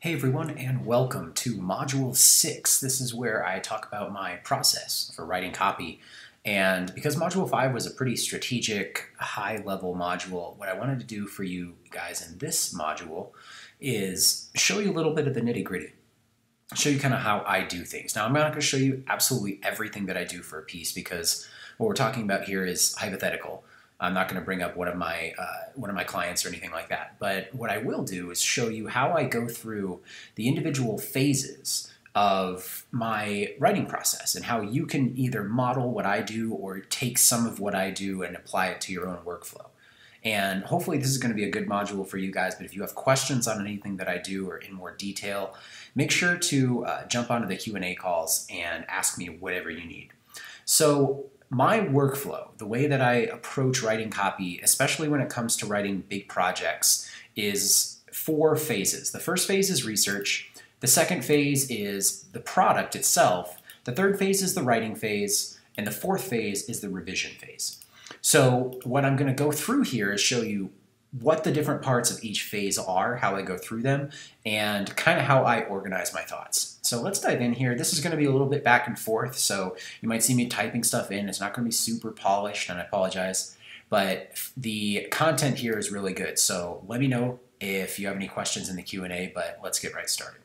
Hey everyone, and welcome to Module 6. This is where I talk about my process for writing copy. And because Module 5 was a pretty strategic, high-level module, what I wanted to do for you guys in this module is show you a little bit of the nitty-gritty. Show you kind of how I do things. Now, I'm not going to show you absolutely everything that I do for a piece because what we're talking about here is hypothetical. I'm not going to bring up one of my clients or anything like that. But what I will do is show you how I go through the individual phases of my writing process and how you can either model what I do or take some of what I do and apply it to your own workflow. And hopefully this is going to be a good module for you guys, but if you have questions on anything that I do or in more detail, make sure to jump onto the Q&A calls and ask me whatever you need. So my workflow, the way that I approach writing copy, especially when it comes to writing big projects, is 4 phases. The first phase is research. The second phase is the product itself. The third phase is the writing phase. And the fourth phase is the revision phase. So what I'm going to go through here is show you what the different parts of each phase are, how I go through them, and kind of how I organize my thoughts. So let's dive in here. This is going to be a little bit back and forth, so you might see me typing stuff in. It's not going to be super polished, and I apologize, but the content here is really good. So let me know if you have any questions in the Q&A, but let's get right started.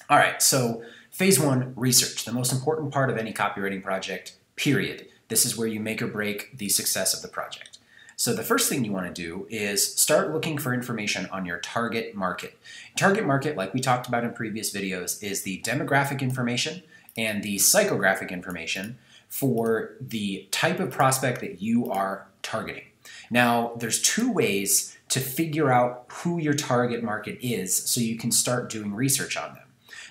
All right, so phase 1, research, the most important part of any copywriting project, period. This is where you make or break the success of the project. So the first thing you want to do is start looking for information on your target market. Target market, like we talked about in previous videos, is the demographic information and the psychographic information for the type of prospect that you are targeting. Now, there's 2 ways to figure out who your target market is so you can start doing research on them.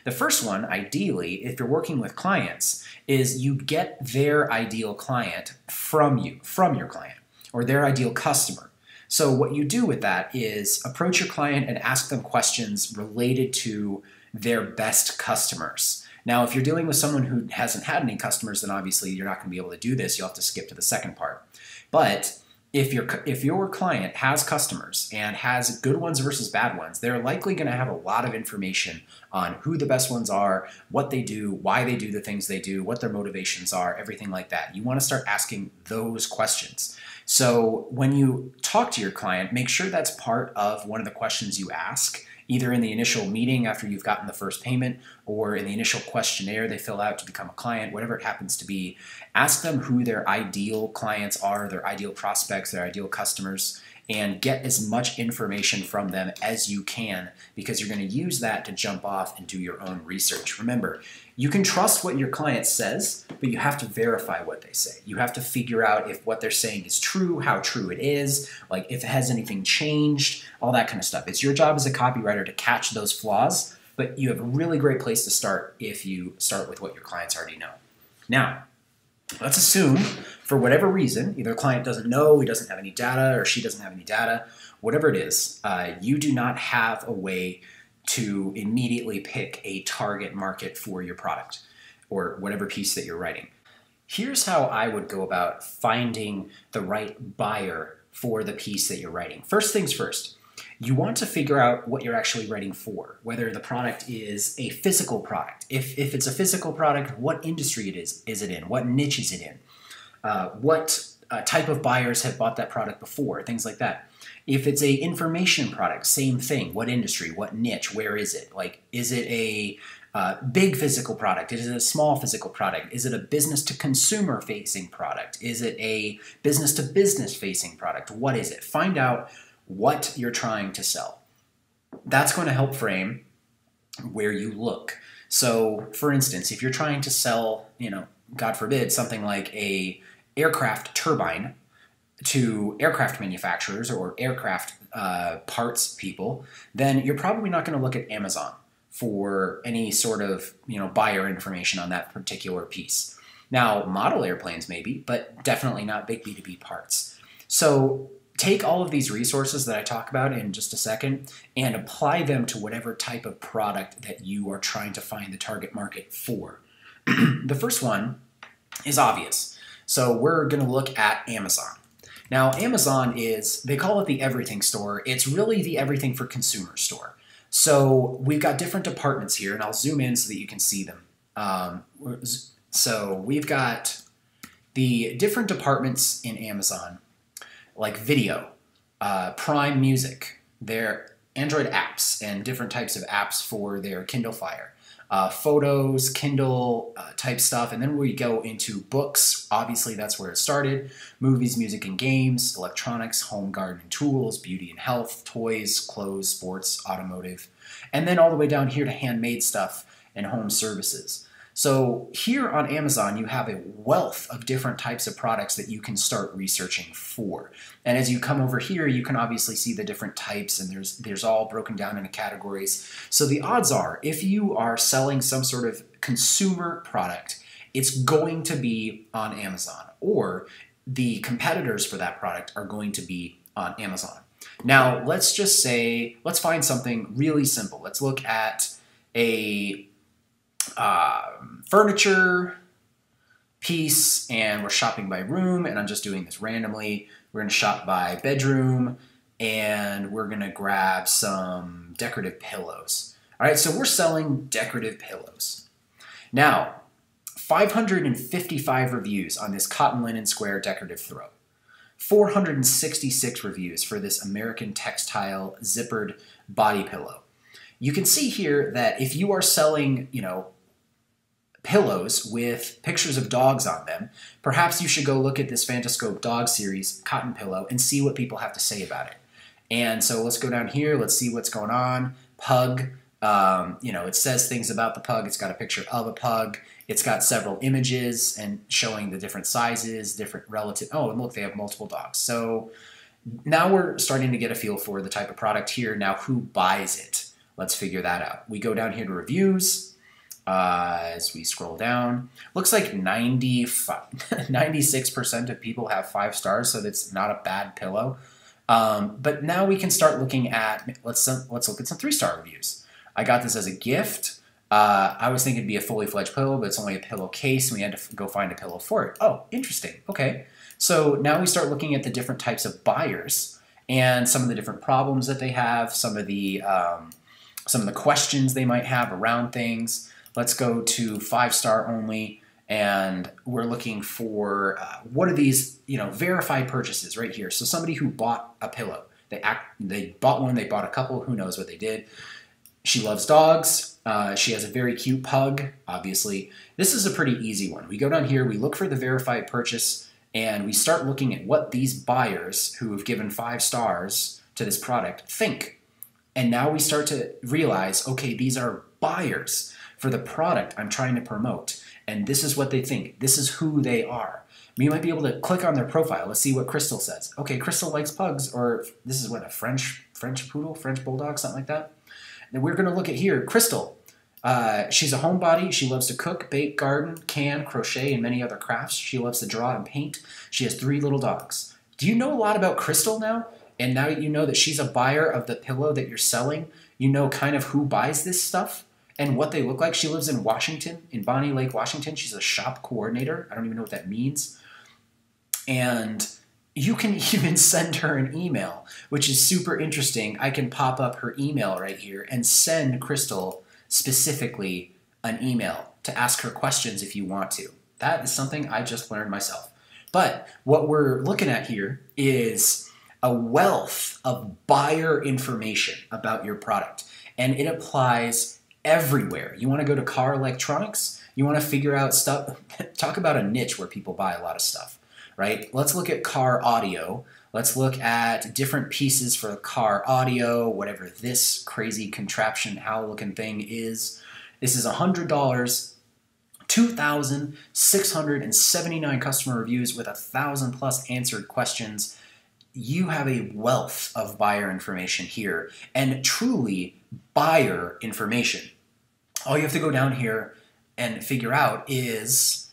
The first one, ideally, if you're working with clients, is you get their ideal client from your client, or their ideal customer. So what you do with that is approach your client and ask them questions related to their best customers. Now, if you're dealing with someone who hasn't had any customers, then obviously you're not going to be able to do this. You'll have to skip to the second part. But if your client has customers and has good ones versus bad ones, they're likely going to have a lot of information on who the best ones are, what they do, why they do the things they do, what their motivations are, everything like that. You want to start asking those questions. So when you talk to your client, make sure that's part of one of the questions you ask, either in the initial meeting after you've gotten the first payment or in the initial questionnaire they fill out to become a client, whatever it happens to be. Ask them who their ideal clients are, their ideal prospects, their ideal customers, and get as much information from them as you can because you're going to use that to jump off and do your own research. Remember, you can trust what your client says, but you have to verify what they say. You have to figure out if what they're saying is true, how true it is, like if it has anything changed, all that kind of stuff. It's your job as a copywriter to catch those flaws, but you have a really great place to start if you start with what your clients already know. Now, let's assume, for whatever reason, either client doesn't know, he doesn't have any data, or she doesn't have any data, whatever it is, you do not have a way to immediately pick a target market for your product or whatever piece that you're writing. Here's how I would go about finding the right buyer for the piece that you're writing. First things first, you want to figure out what you're actually writing for, whether the product is a physical product. If it's a physical product, what industry is it in? What niche is it in? What type of buyers have bought that product before? Things like that. If it's a information product, same thing. What industry? What niche? Where is it? Like, is it a big physical product? Is it a small physical product? Is it a business-to-consumer facing product? Is it a business-to-business facing product? What is it? Find out what you're trying to sell. That's going to help frame where you look. So, for instance, if you're trying to sell, God forbid, something like a aircraft turbine to aircraft manufacturers or aircraft parts people, then you're probably not going to look at Amazon for any sort of buyer information on that particular piece. Now, model airplanes maybe, but definitely not big B2B parts. So take all of these resources that I talk about in just a second and apply them to whatever type of product that you are trying to find the target market for. The first one is obvious. So we're going to look at Amazon. Now, Amazon they call it the everything store. It's really the everything for consumer store. So we've got different departments here, and I'll zoom in so that you can see them. So we've got the different departments in Amazon, like video, Prime Music, their Android apps, and different types of apps for their Kindle Fire, photos, Kindle type stuff, and then we go into books. Obviously, that's where it started. Movies, music, and games, electronics, home, garden, and tools, beauty and health, toys, clothes, sports, automotive, and then all the way down here to handmade stuff and home services. So here on Amazon, you have a wealth of different types of products that you can start researching for. And as you come over here, you can obviously see the different types, and there's all broken down into categories. So the odds are, if you are selling some sort of consumer product, it's going to be on Amazon, or the competitors for that product are going to be on Amazon. Now, let's just say, let's find something really simple. Let's look at a furniture piece, and we're shopping by room, and I'm just doing this randomly. We're going to shop by bedroom, and we're going to grab some decorative pillows. All right, so we're selling decorative pillows. Now, 555 reviews on this cotton linen square decorative throw. 466 reviews for this American textile zippered body pillow. You can see here that if you are selling, pillows with pictures of dogs on them, perhaps you should go look at this Fantascope dog series cotton pillow and see what people have to say about it. And so let's go down here. Let's see what's going on. Pug. It says things about the pug. It's got a picture of a pug. It's got several images and showing the different sizes, different relative. Oh, and look, they have multiple dogs. So now we're starting to get a feel for the type of product here. Now, who buys it? Let's figure that out. We go down here to reviews. As we scroll down, looks like 96% of people have 5 stars, so that's not a bad pillow. But now we can start looking at, let's look at some 3-star reviews. I got this as a gift. I was thinking it'd be a fully fledged pillow, but it's only a pillowcase, and we had to go find a pillow for it. Oh, interesting. Okay. So now we start looking at the different types of buyers and some of the different problems that they have, some of the questions they might have around things. Let's go to 5-star only, and we're looking for what are these, verified purchases right here. So somebody who bought a pillow, they bought one, they bought a couple, who knows what they did. She loves dogs. She has a very cute pug, obviously. This is a pretty easy one. We go down here, we look for the verified purchase, and we start looking at what these buyers who have given 5 stars to this product think. And now we start to realize, okay, these are buyers for the product I'm trying to promote, and this is what they think. This is who they are. You might be able to click on their profile. Let's see what Crystal says. Okay, Crystal likes pugs, or this is what, a French poodle, French bulldog, something like that. And we're going to look at here. Crystal, she's a homebody. She loves to cook, bake, garden, can, crochet, and many other crafts. She loves to draw and paint. She has 3 little dogs. Do you know a lot about Crystal now? And now you know that she's a buyer of the pillow that you're selling. You know kind of who buys this stuff and what they look like. She lives in Washington, in Bonnie Lake, Washington. She's a shop coordinator. I don't even know what that means. And you can even send her an email, which is super interesting. I can pop up her email right here and send Crystal specifically an email to ask her questions if you want to. That is something I just learned myself. But what we're looking at here is a wealth of buyer information about your product, and it applies everywhere. You want to go to car electronics, you want to figure out stuff, talk about a niche where people buy a lot of stuff, right? Let's look at car audio. Let's look at different pieces for car audio, whatever this crazy contraption owl looking thing is. This is $100, 2,679 customer reviews with 1,000 plus answered questions. You have a wealth of buyer information here, and truly buyer information. All you have to go down here and figure out is,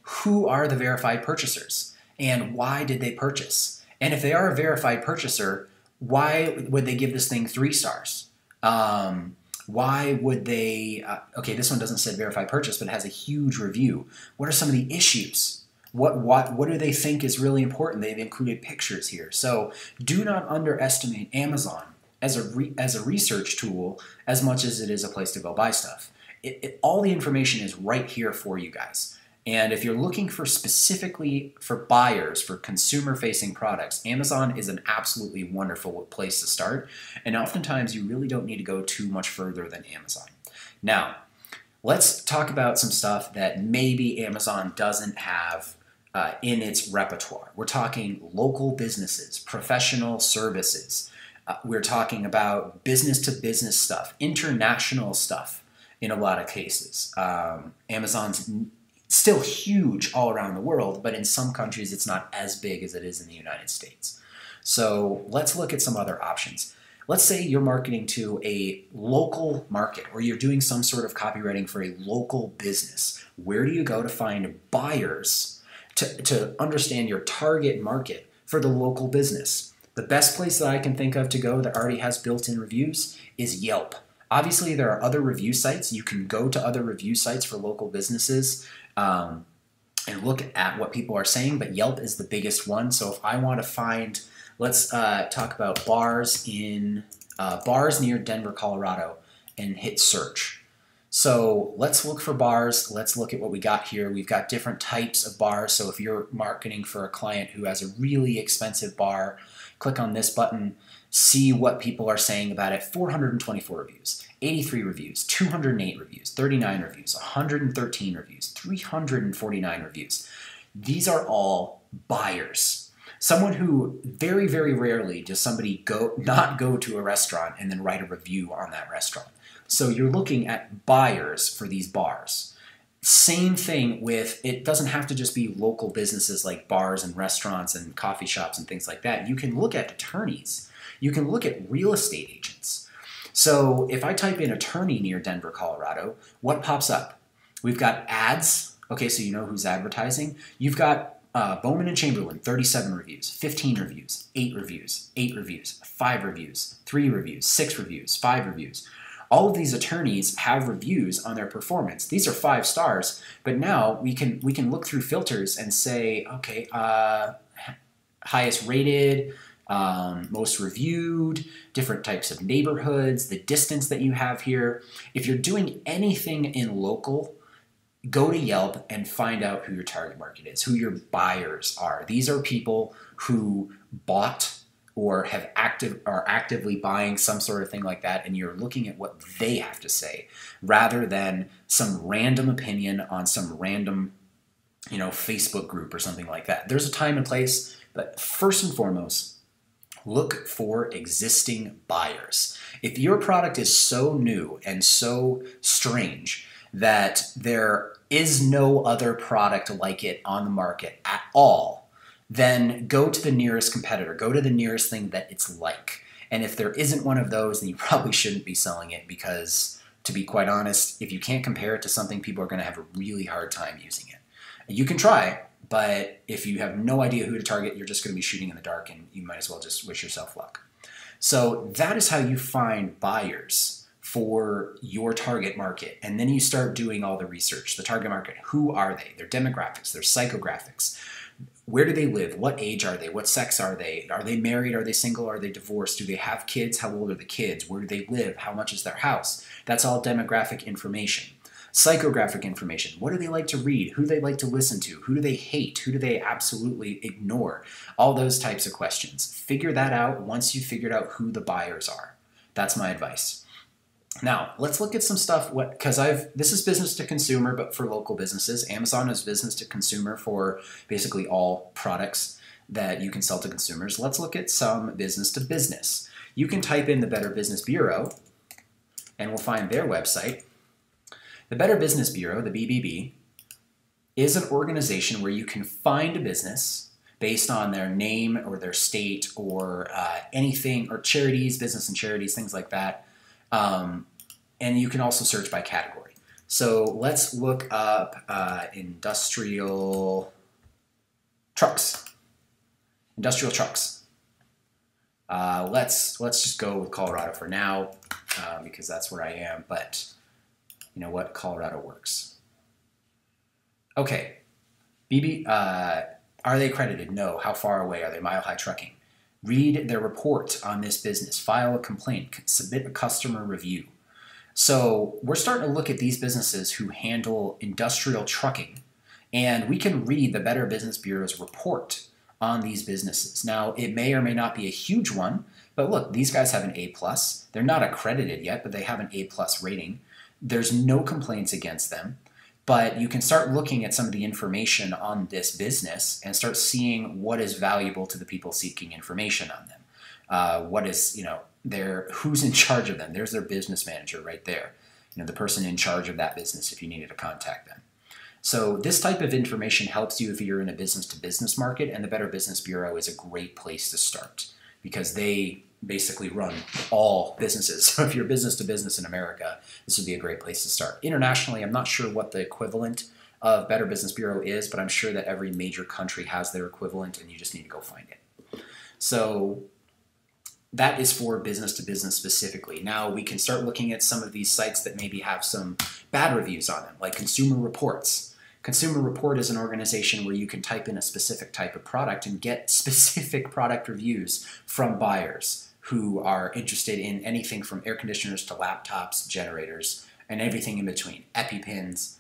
who are the verified purchasers and why did they purchase? And if they are a verified purchaser, why would they give this thing 3 stars? Why would they, okay, this one doesn't say verified purchase, but it has a huge review. What are some of the issues? What do they think is really important? They've included pictures here. So do not underestimate Amazon as a research tool as much as it is a place to go buy stuff. All the information is right here for you guys. And if you're looking for specifically for buyers, for consumer-facing products, Amazon is an absolutely wonderful place to start. And oftentimes, you really don't need to go too much further than Amazon. Now, let's talk about some stuff that maybe Amazon doesn't have in its repertoire. We're talking local businesses, professional services. We're talking about business-to-business stuff, international stuff in a lot of cases. Amazon's still huge all around the world, but in some countries it's not as big as it is in the United States. So let's look at some other options. Let's say you're marketing to a local market, or you're doing some sort of copywriting for a local business. Where do you go to find buyers to understand your target market for the local business? The best place that I can think of to go that already has built-in reviews is Yelp. Obviously, there are other review sites. You can go to other review sites for local businesses and look at what people are saying, but Yelp is the biggest one. So if I want to find, let's talk about bars near Denver, Colorado, and hit search. So let's look for bars. Let's look at what we got here. We've got different types of bars. So if you're marketing for a client who has a really expensive bar, click on this button, see what people are saying about it. 424 reviews, 83 reviews, 208 reviews, 39 reviews, 113 reviews, 349 reviews. These are all buyers. Someone who very, very rarely does somebody not go to a restaurant and then write a review on that restaurant. So you're looking at buyers for these bars. Same thing with, it doesn't have to just be local businesses like bars and restaurants and coffee shops and things like that. You can look at attorneys. You can look at real estate agents. So if I type in attorney near Denver, Colorado, what pops up? We've got ads. Okay, so you know who's advertising. You've got Bowman and Chamberlain, 37 reviews, 15 reviews, 8 reviews, 8 reviews, 5 reviews, 3 reviews, 6 reviews, 5 reviews. All of these attorneys have reviews on their performance. These are 5 stars, but now we can look through filters and say, okay, highest rated, most reviewed, different types of neighborhoods, the distance that you have here. If you're doing anything in local, go to Yelp and find out who your target market is, who your buyers are. These are people who bought or are actively buying some sort of thing like that, and you're looking at what they have to say rather than some random opinion on some random, Facebook group or something like that. There's a time and place, but first and foremost, look for existing buyers. If your product is so new and so strange that there is no other product like it on the market at all, then go to the nearest competitor. Go to the nearest thing that it's like. And if there isn't one of those, then you probably shouldn't be selling it because, to be quite honest, if you can't compare it to something, people are going to have a really hard time using it. You can try, but if you have no idea who to target, you're just going to be shooting in the dark, and you might as well just wish yourself luck. So that is how you find buyers for your target market. And then you start doing all the research. The target market, who are they? Their demographics, their psychographics. Where do they live? What age are they? What sex are they? Are they married? Are they single? Are they divorced? Do they have kids? How old are the kids? Where do they live? How much is their house? That's all demographic information. Psychographic information. What do they like to read? Who do they like to listen to? Who do they hate? Who do they absolutely ignore? All those types of questions. Figure that out once you've figured out who the buyers are. That's my advice. Now, let's look at some stuff, because this is business to consumer, but for local businesses. Amazon is business to consumer for basically all products that you can sell to consumers. Let's look at some business to business. You can type in the Better Business Bureau, and we'll find their website. The Better Business Bureau, the BBB, is an organization where you can find a business based on their name or their state or anything, or charities, business and charities, things like that. And you can also search by category. So let's look up industrial trucks. Industrial trucks. Let's just go with Colorado for now because that's where I am. But you know what? Colorado works. Okay. Are they accredited? No. How far away are they? Mile High Trucking. read their report on this business, file a complaint, submit a customer review. So we're starting to look at these businesses who handle industrial trucking, and we can read the Better Business Bureau's report on these businesses. Now, it may or may not be a huge one, but look, these guys have an A+. They're not accredited yet, but they have an A+ rating. There's no complaints against them, but you can start looking at some of the information on this business and start seeing what is valuable to the people seeking information on them. What is, who's in charge of them? There's their business manager right there. The person in charge of that business if you needed to contact them. So this type of information helps you if you're in a business-to-business market, and the Better Business Bureau is a great place to start because they basically run all businesses. So if you're business-to-business in America, this would be a great place to start. Internationally, I'm not sure what the equivalent of Better Business Bureau is, but I'm sure that every major country has their equivalent, and you just need to go find it. So that is for business-to-business specifically. Now we can start looking at some of these sites that maybe have some bad reviews on them, like Consumer Reports. Consumer Report is an organization where you can type in a specific type of product and get specific product reviews from buyers who are interested in anything from air conditioners to laptops, generators, and everything in between, EpiPens,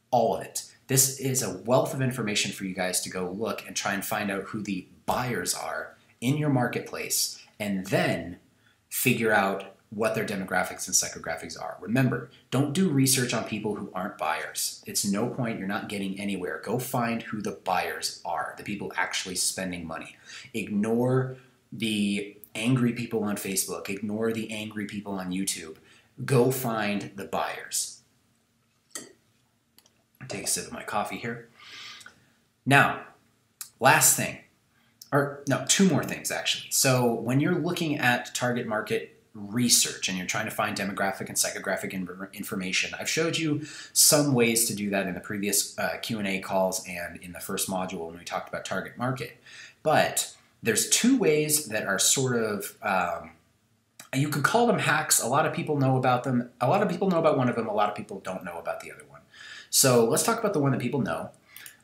all of it. This is a wealth of information for you guys to go look and try and find out who the buyers are in your marketplace, and then figure out what their demographics and psychographics are. Remember, don't do research on people who aren't buyers. It's no point, you're not getting anywhere. Go find who the buyers are, the people actually spending money. Ignore the angry people on Facebook. Ignore the angry people on YouTube. Go find the buyers. Take a sip of my coffee here. Now, last thing, or no, two more things actually. So when you're looking at target market research and you're trying to find demographic and psychographic information, I've showed you some ways to do that in the previous Q&A calls and in the first module when we talked about target market. But there's two ways that are sort of, you could call them hacks. A lot of people know about them. A lot of people know about one of them. A lot of people don't know about the other one. So let's talk about the one that people know,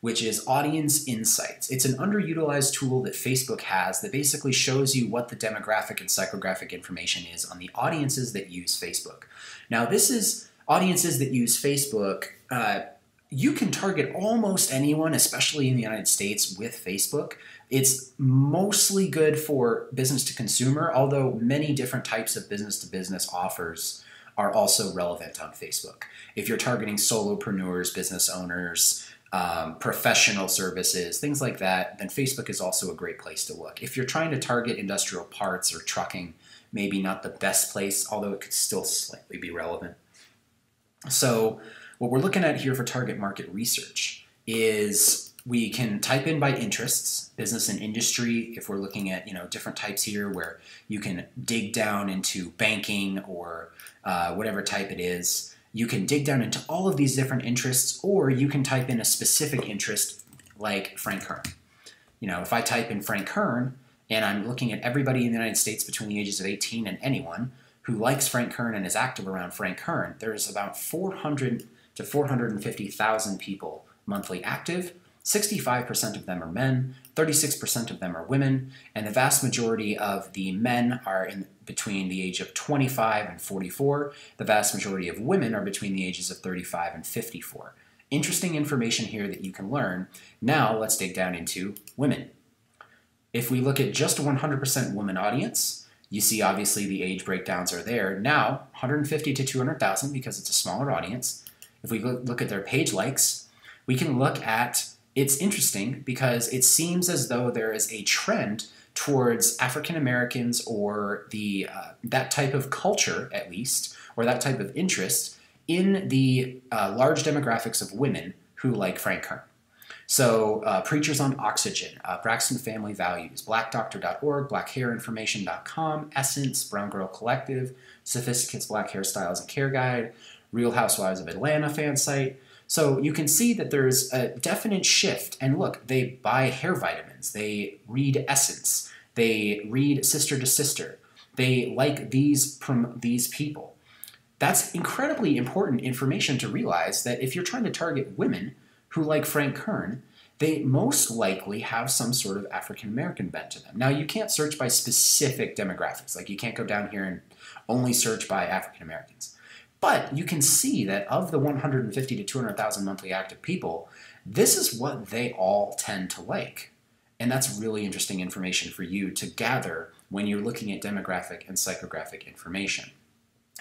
which is Audience Insights. It's an underutilized tool that Facebook has that basically shows you what the demographic and psychographic information is on the audiences that use Facebook. Now, this is audiences that use Facebook. You can target almost anyone, especially in the United States, with Facebook. It's mostly good for business to consumer, although many different types of business to business offers are also relevant on Facebook. If you're targeting solopreneurs, business owners, professional services, things like that, then Facebook is also a great place to look. If you're trying to target industrial parts or trucking, maybe not the best place, although it could still slightly be relevant. So what we're looking at here for target market research is we can type in by interests, business and industry, if we're looking at different types here where you can dig down into banking or whatever type it is. You can dig down into all of these different interests, or you can type in a specific interest like Frank Kern. If I type in Frank Kern and I'm looking at everybody in the United States between the ages of 18 and anyone who likes Frank Kern and is active around Frank Kern, there's about 400 to 450,000 people monthly active. 65% of them are men, 36% of them are women, and the vast majority of the men are in between the age of 25 and 44. The vast majority of women are between the ages of 35 and 54. Interesting information here that you can learn. Now let's dig down into women. If we look at just a 100% woman audience, you see obviously the age breakdowns are there. Now 150 to 200,000 because it's a smaller audience. If we look at their page likes, we can look at, it's interesting because it seems as though there is a trend towards African Americans or that type of culture, at least, or that type of interest in the large demographics of women who like Frank Kern. So Preachers on Oxygen, Braxton Family Values, blackdoctor.org, blackhairinformation.com, Essence, Brown Girl Collective, Sophisticates Black Hairstyles and Care Guide, Real Housewives of Atlanta fan site. So you can see that there's a definite shift. And look, they buy hair vitamins. They read Essence. They read Sister to Sister. They like these people. That's incredibly important information to realize that if you're trying to target women who like Frank Kern, they most likely have some sort of African American bent to them. Now, you can't search by specific demographics. Like, you can't go down here and only search by African Americans. But you can see that of the 150 to 200,000 monthly active people, this is what they all tend to like. And that's really interesting information for you to gather when you're looking at demographic and psychographic information.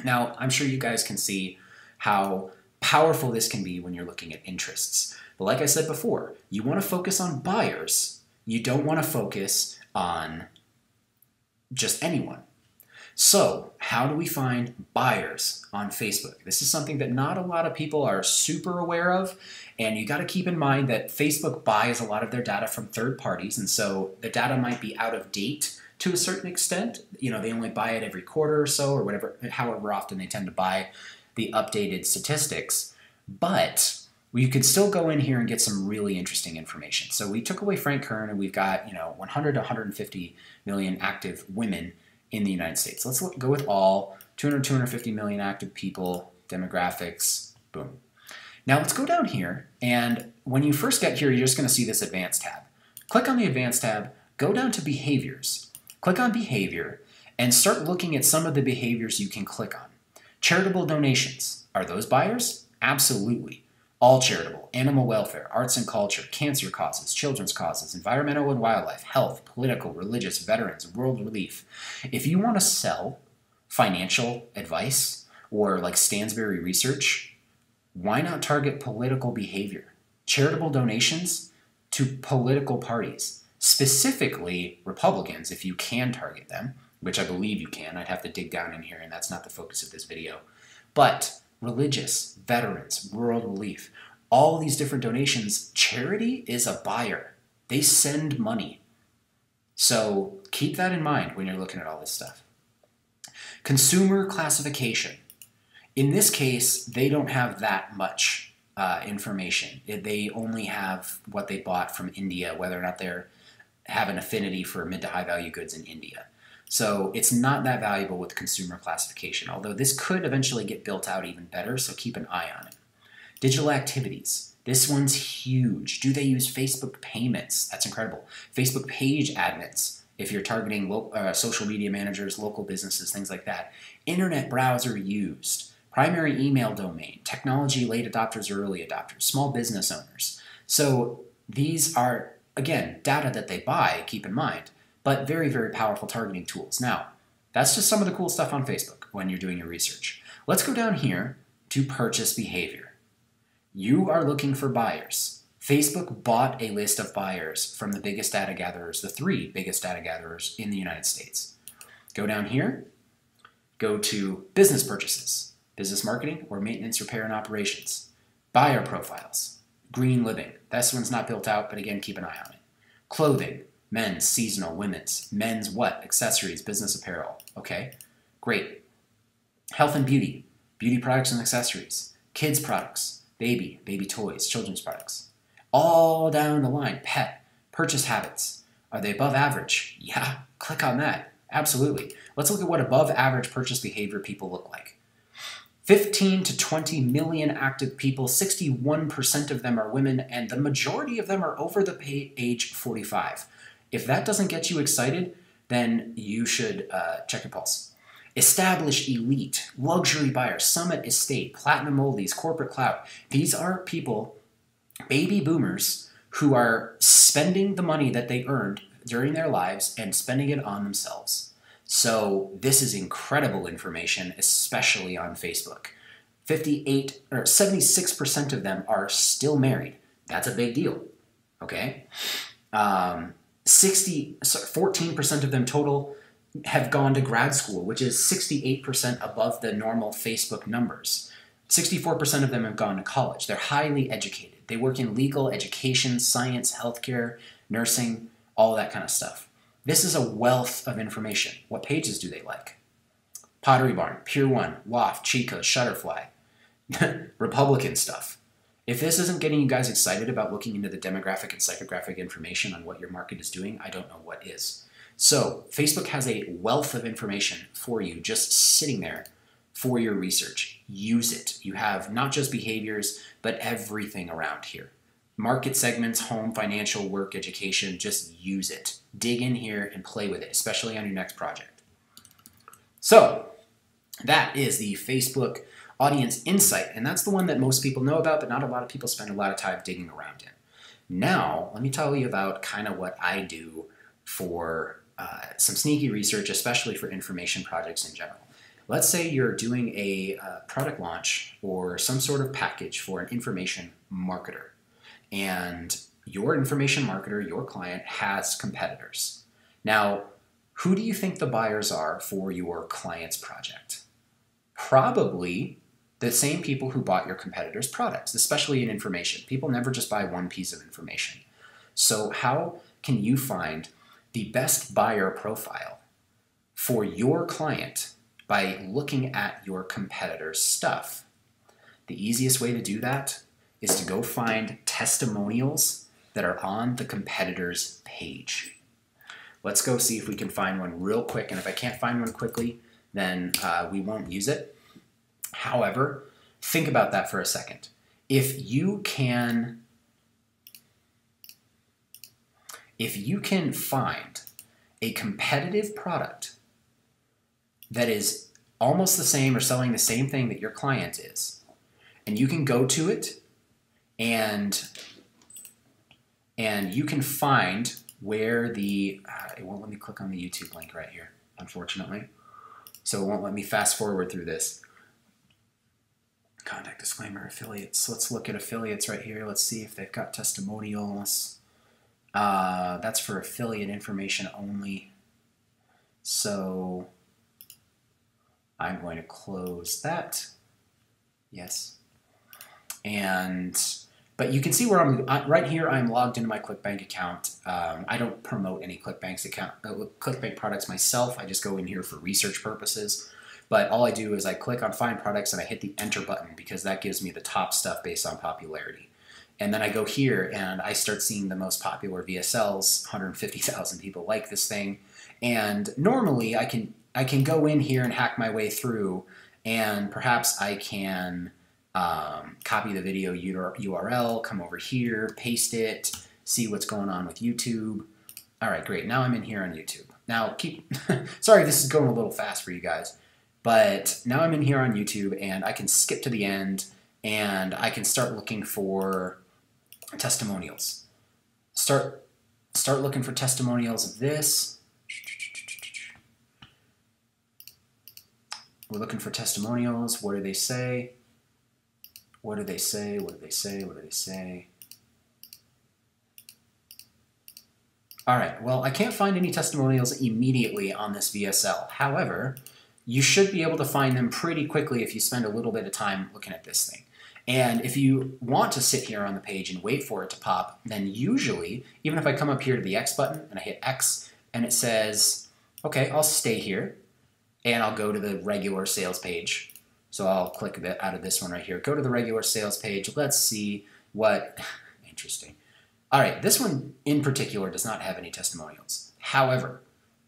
Now, I'm sure you guys can see how powerful this can be when you're looking at interests. But like I said before, you want to focus on buyers. You don't want to focus on just anyone. So, how do we find buyers on Facebook? This is something that not a lot of people are super aware of, and you got to keep in mind that Facebook buys a lot of their data from third parties, and so the data might be out of date to a certain extent. You know, they only buy it every quarter or so, or whatever, however often they tend to buy the updated statistics. But you can still go in here and get some really interesting information. So we took away Frank Kern, and we've got 100 to 150 million active women in the United States. Let's go with all 250 million active people, demographics, boom. Now let's go down here, and when you first get here, you're just going to see this Advanced tab. Click on the Advanced tab, go down to Behaviors. Click on Behavior, and start looking at some of the behaviors you can click on. Charitable donations. Are those buyers? Absolutely. All charitable, animal welfare, arts and culture, cancer causes, children's causes, environmental and wildlife, health, political, religious, veterans, world relief. If you want to sell financial advice or like Stansberry research, why not target political behavior? Charitable donations to political parties, specifically Republicans, if you can target them, which I believe you can. I'd have to dig down in here, and that's not the focus of this video. But religious, veterans, world relief, all these different donations, charity is a buyer. They send money. So keep that in mind when you're looking at all this stuff. Consumer classification. In this case, they don't have that much information. They only have what they bought from India, whether or not they have an affinity for mid to high value goods in India. So it's not that valuable with consumer classification, although this could eventually get built out even better, so keep an eye on it. Digital activities. This one's huge. Do they use Facebook payments? That's incredible. Facebook page admins, if you're targeting social media managers, local businesses, things like that. Internet browser used. Primary email domain. Technology late adopters or early adopters. Small business owners. So these are, again, data that they buy, keep in mind, but very, very powerful targeting tools. Now, that's just some of the cool stuff on Facebook when you're doing your research. Let's go down here to purchase behavior. You are looking for buyers. Facebook bought a list of buyers from the biggest data gatherers, the 3 biggest data gatherers in the United States. Go down here, go to business purchases, business marketing or maintenance, repair, and operations. Buyer profiles, green living. This one's not built out, but again, keep an eye on it. Clothing. Men's, seasonal, women's. Men's what? Accessories, business apparel. Okay, great. Health and beauty. Beauty products and accessories. Kids products. Baby toys, children's products. All down the line. Pet. Purchase habits. Are they above average? Yeah, click on that. Absolutely. Let's look at what above average purchase behavior people look like. 15 to 20 million active people, 61% of them are women, and the majority of them are over the age 45. If that doesn't get you excited, then you should check your pulse. Established elite, luxury buyers, summit estate, platinum oldies, corporate cloud. These are people, baby boomers, who are spending the money that they earned during their lives and spending it on themselves. So this is incredible information, especially on Facebook. 76% of them are still married. That's a big deal, okay? 14% of them total have gone to grad school, which is 68% above the normal Facebook numbers. 64% of them have gone to college. They're highly educated. They work in legal, education, science, healthcare, nursing, all that kind of stuff. This is a wealth of information. What pages do they like? Pottery Barn, Pier 1, Loft, Chico's, Shutterfly, Republican stuff. If this isn't getting you guys excited about looking into the demographic and psychographic information on what your market is doing, I don't know what is. So Facebook has a wealth of information for you just sitting there for your research. Use it. You have not just behaviors, but everything around here. Market segments, home, financial, work, education, just use it. Dig in here and play with it, especially on your next project. So that is the Facebook audience insight, and that's the one that most people know about, but not a lot of people spend a lot of time digging around in. Now, let me tell you about kind of what I do for some sneaky research, especially for information projects in general. Let's say you're doing a product launch or some sort of package for an information marketer, and your information marketer, your client, has competitors. Now, who do you think the buyers are for your client's project? Probably the same people who bought your competitors' products, especially in information. People never just buy one piece of information. So how can you find the best buyer profile for your client by looking at your competitors' stuff? The easiest way to do that is to go find testimonials that are on the competitor's page. Let's go see if we can find one real quick, and if I can't find one quickly, then we won't use it. However, think about that for a second. If you can find a competitive product that is almost the same or selling the same thing that your client is, and you can go to it and you can find where the, it won't let me click on the YouTube link right here, unfortunately. So it won't let me fast forward through this. Contact disclaimer, affiliates. Let's look at affiliates right here. Let's see if they've got testimonials. That's for affiliate information only. So I'm going to close that. Yes. But you can see where I'm, right here I'm logged into my ClickBank account. I don't promote any ClickBank products myself. I just go in here for research purposes. But all I do is I click on Find Products and I hit the Enter button because that gives me the top stuff based on popularity. And then I go here and I start seeing the most popular VSLs, 150,000 people like this thing. And normally I can go in here and hack my way through, and perhaps I can copy the video URL, come over here, paste it, see what's going on with YouTube. All right, great. Now I'm in here on YouTube. Now sorry, this is going a little fast for you guys. But now I'm in here on YouTube and I can skip to the end and I can start looking for testimonials. Start looking for testimonials of this. We're looking for testimonials. What do they say? What do they say? What do they say? What do they say? All right, well, I can't find any testimonials immediately on this VSL. However, you should be able to find them pretty quickly if you spend a little bit of time looking at this thing. And if you want to sit here on the page and wait for it to pop, then usually, even if I come up here to the X button and I hit X and it says, okay, I'll stay here and I'll go to the regular sales page. So I'll click out of this one right here. Go to the regular sales page. Let's see what, interesting. All right, this one in particular does not have any testimonials. However,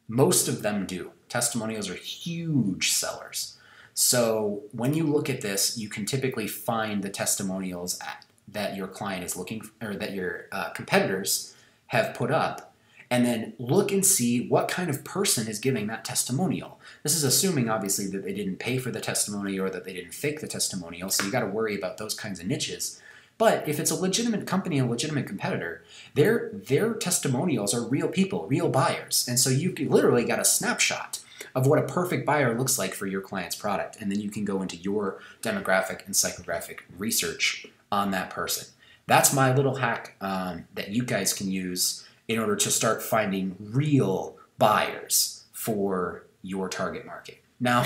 most of them do. Testimonials are huge sellers. So when you look at this, you can typically find the testimonials that your client is looking for, or that your competitors have put up, and then look and see what kind of person is giving that testimonial. This is assuming, obviously, that they didn't pay for the testimony or that they didn't fake the testimonial, so you got to worry about those kinds of niches. But if it's a legitimate company, a legitimate competitor, their testimonials are real people, real buyers. And so you literally got a snapshot of what a perfect buyer looks like for your client's product. And then you can go into your demographic and psychographic research on that person. That's my little hack that you guys can use in order to start finding real buyers for your target market. Now,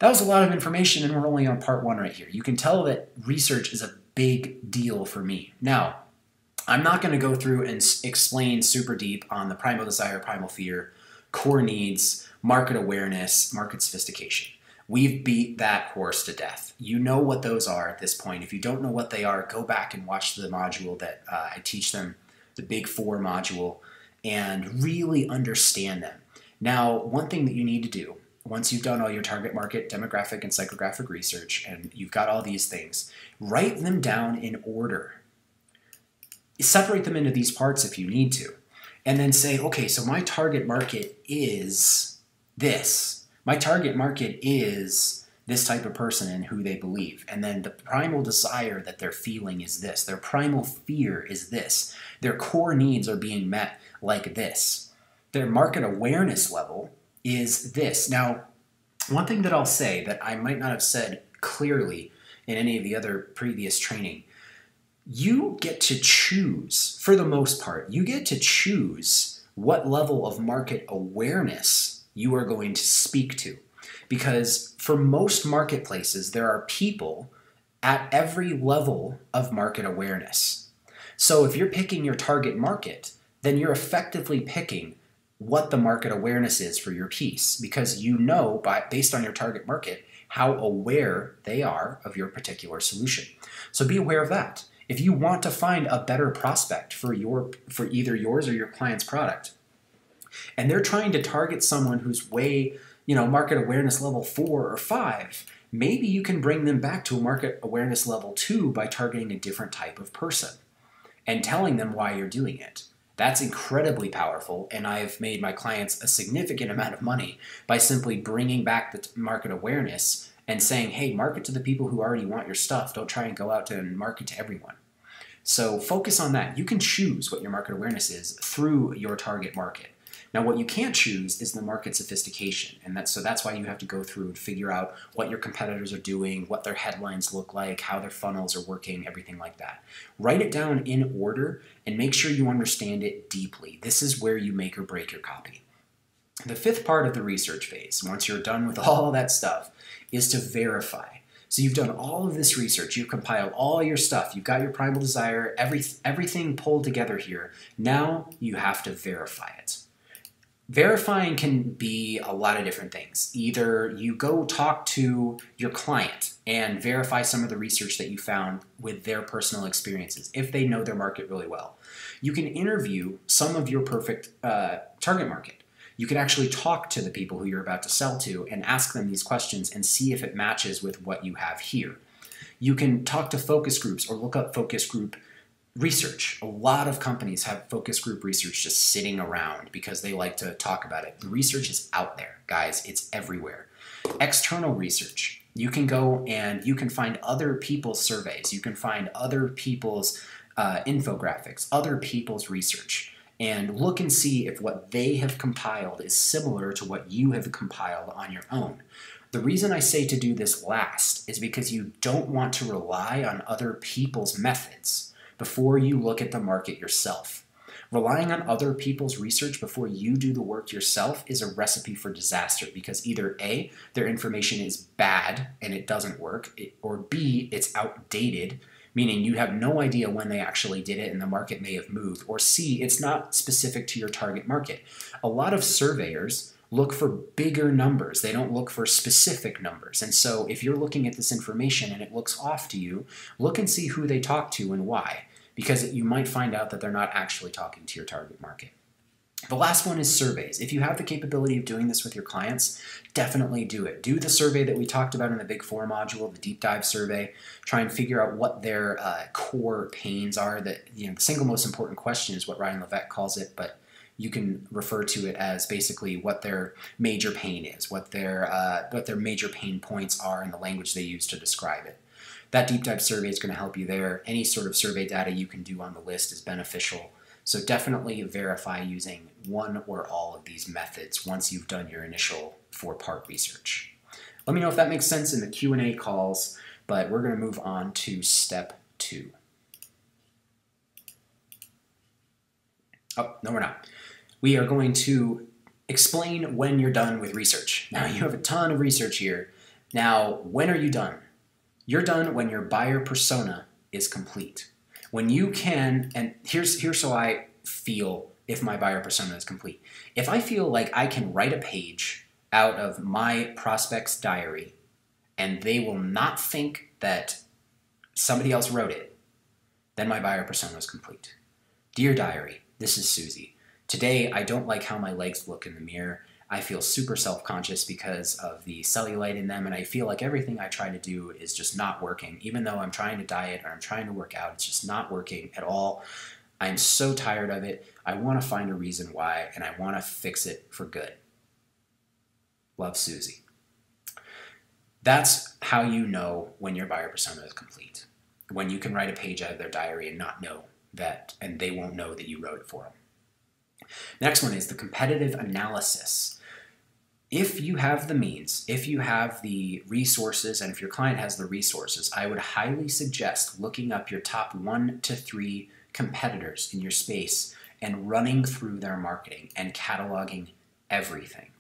that was a lot of information, and we're only on part one right here. You can tell that research is a big deal for me. Now, I'm not going to go through and explain super deep on the primal desire, primal fear, core needs, market awareness, market sophistication. We've beat that horse to death. You know what those are at this point. If you don't know what they are, go back and watch the module that I teach them, the Big Four module, and really understand them. Now, one thing that you need to do, once you've done all your target market, demographic, and psychographic research, and you've got all these things, write them down in order. separate them into these parts if you need to. And then say, okay, so my target market is this. My target market is this type of person and who they believe. And then the primal desire that they're feeling is this. Their primal fear is this. Their core needs are being met like this. Their market awareness level is this. Now, one thing that I'll say that I might not have said clearly in any of the other previous training, you get to choose, for the most part, you get to choose what level of market awareness you are going to speak to. Because for most marketplaces, there are people at every level of market awareness. So if you're picking your target market, then you're effectively picking what the market awareness is for your piece, because you know, based on your target market, how aware they are of your particular solution. So be aware of that. If you want to find a better prospect for either yours or your client's product, and they're trying to target someone who's way, market awareness level 4 or 5, maybe you can bring them back to a market awareness level 2 by targeting a different type of person and telling them why you're doing it. That's incredibly powerful, and I've made my clients a significant amount of money by simply bringing back the market awareness and saying, hey, market to the people who already want your stuff. Don't try and go out and market to everyone. So focus on that. You can choose what your market awareness is through your target market. Now, what you can't choose is the market sophistication, and that's why you have to go through and figure out what your competitors are doing, what their headlines look like, how their funnels are working, everything like that. Write it down in order and make sure you understand it deeply. This is where you make or break your copy. The fifth part of the research phase, once you're done with all that stuff, is to verify. So you've done all of this research, you've compiled all your stuff, you've got your primal desire, everything pulled together here. Now you have to verify it. Verifying can be a lot of different things. Either you go talk to your client and verify some of the research that you found with their personal experiences, if they know their market really well. You can interview some of your perfect target market. You can actually talk to the people who you're about to sell to and ask them these questions and see if it matches with what you have here. You can talk to focus groups or look up focus group research. A lot of companies have focus group research just sitting around because they like to talk about it. The research is out there, guys. It's everywhere. External research. You can go and you can find other people's surveys. You can find other people's infographics, other people's research, and look and see if what they have compiled is similar to what you have compiled on your own. The reason I say to do this last is because you don't want to rely on other people's methods before you look at the market yourself. Relying on other people's research before you do the work yourself is a recipe for disaster, because either A, their information is bad and it doesn't work, or B, it's outdated, meaning you have no idea when they actually did it and the market may have moved, or C, it's not specific to your target market. A lot of surveyors look for bigger numbers. They don't look for specific numbers. And so if you're looking at this information and it looks off to you, look and see who they talk to and why, because you might find out that they're not actually talking to your target market. The last one is surveys. If you have the capability of doing this with your clients, definitely do it. Do the survey that we talked about in the Big Four module, the deep dive survey. Try and figure out what their core pains are. The single most important question is what Ryan Levesque calls it, but you can refer to it as basically what their major pain is, what their major pain points are in the language they use to describe it. That deep dive survey is going to help you there. Any sort of survey data you can do on the list is beneficial. So definitely verify using one or all of these methods once you've done your initial 4-part research. Let me know if that makes sense in the Q&A calls, but we're going to move on to step 2. Oh, no, we're not. We are going to explain when you're done with research. Now, you have a ton of research here. Now, when are you done? You're done when your buyer persona is complete. When you can, and here's how I feel if my buyer persona is complete. If I feel like I can write a page out of my prospect's diary and they will not think that somebody else wrote it, then my buyer persona is complete. Dear diary, this is Susie. Today, I don't like how my legs look in the mirror. I feel super self-conscious because of the cellulite in them, and I feel like everything I try to do is just not working. Even though I'm trying to diet or I'm trying to work out, it's just not working at all. I'm so tired of it. I want to find a reason why, and I want to fix it for good. Love, Susie. That's how you know when your buyer persona is complete. When you can write a page out of their diary and not know that, and they won't know that you wrote it for them. Next one is the competitive analysis. If you have the means, if you have the resources, and if your client has the resources, I would highly suggest looking up your top 1 to 3 competitors in your space and running through their marketing and cataloging everything.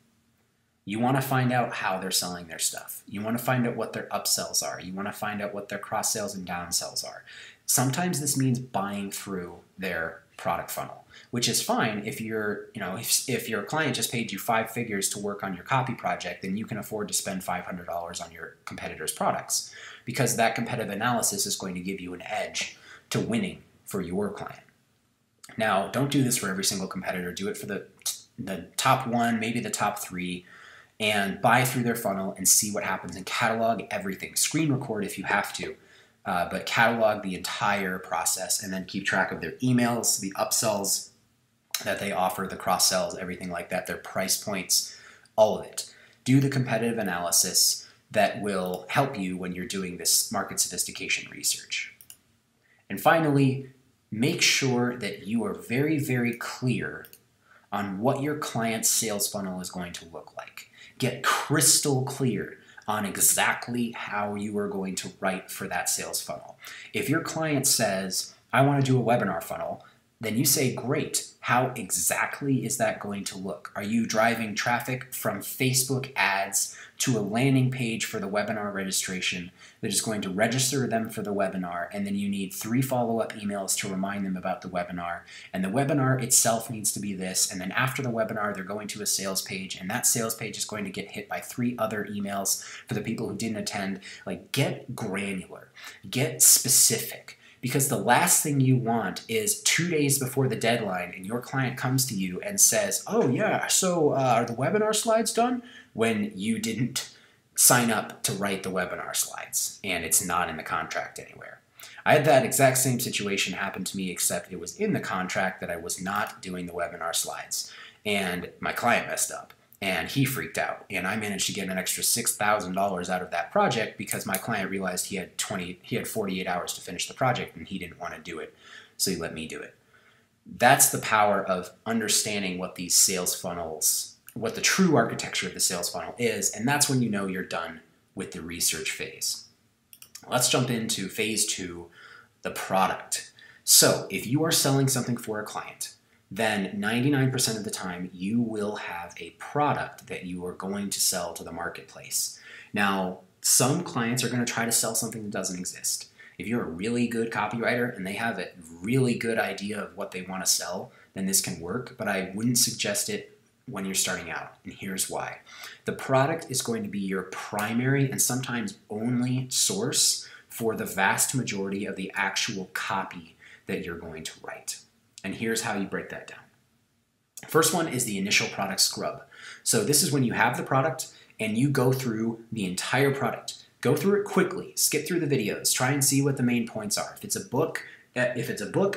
You want to find out how they're selling their stuff. You want to find out what their upsells are. You want to find out what their cross sales and downsells are. Sometimes this means buying through their product funnel, which is fine if you're, if your client just paid you 5 figures to work on your copy project, then you can afford to spend $500 on your competitor's products, because that competitive analysis is going to give you an edge to winning for your client. Now, don't do this for every single competitor. Do it for the top 1, maybe the top 3, and buy through their funnel and see what happens and catalog everything. Screen record if you have to, but catalog the entire process and then keep track of their emails, the upsells that they offer, the cross-sells, everything like that, their price points, all of it. Do the competitive analysis that will help you when you're doing this market sophistication research. And finally, make sure that you are very, very clear on what your client's sales funnel is going to look like. Get crystal clear on exactly how you are going to write for that sales funnel. If your client says, I want to do a webinar funnel, then you say, great, how exactly is that going to look? Are you driving traffic from Facebook ads to a landing page for the webinar registration that is going to register them for the webinar, and then you need 3 follow-up emails to remind them about the webinar, and the webinar itself needs to be this, and then after the webinar they're going to a sales page, and that sales page is going to get hit by 3 other emails for the people who didn't attend. Like, get granular, get specific. Because the last thing you want is 2 days before the deadline and your client comes to you and says, oh yeah, so are the webinar slides done? When you didn't sign up to write the webinar slides and it's not in the contract anywhere. I had that exact same situation happen to me, except it was in the contract that I was not doing the webinar slides. And my client messed up. And he freaked out, and I managed to get an extra $6,000 out of that project because my client realized he had 48 hours to finish the project and he didn't want to do it, so he let me do it. That's the power of understanding what these sales funnels, what the true architecture of the sales funnel is, and that's when you know you're done with the research phase. Let's jump into phase 2, the product. So if you are selling something for a client, then 99% of the time you will have a product that you are going to sell to the marketplace. Now, some clients are going to try to sell something that doesn't exist. If you're a really good copywriter and they have a really good idea of what they want to sell, then this can work, but I wouldn't suggest it when you're starting out, and here's why. The product is going to be your primary and sometimes only source for the vast majority of the actual copy that you're going to write. And here's how you break that down. First one is the initial product scrub. So this is when you have the product and you go through the entire product. Go through it quickly, skip through the videos, try and see what the main points are. If it's a book,